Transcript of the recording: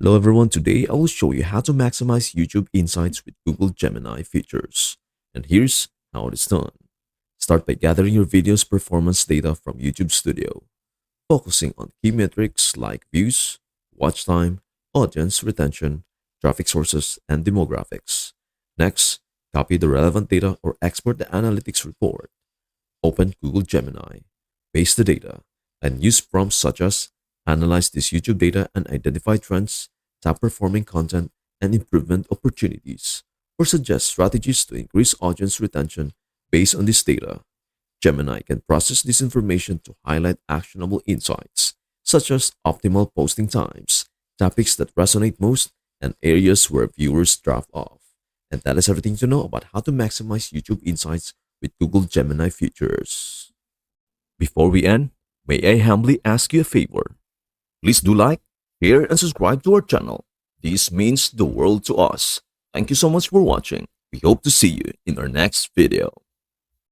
Hello everyone, today I will show you how to maximize YouTube insights with Google Gemini features. And here's how it is done. Start by gathering your video's performance data from YouTube Studio, focusing on key metrics like views, watch time, audience retention, traffic sources, and demographics. Next, copy the relevant data or export the analytics report. Open Google Gemini, paste the data, and use prompts such as analyze this YouTube data and identify trends, top performing content, and improvement opportunities, or suggest strategies to increase audience retention based on this data. Gemini can process this information to highlight actionable insights, such as optimal posting times, topics that resonate most, and areas where viewers drop off. And that is everything to know about how to maximize YouTube insights with Google Gemini features. Before we end, may I humbly ask you a favor? Please do like, share, and subscribe to our channel. This means the world to us. Thank you so much for watching. We hope to see you in our next video.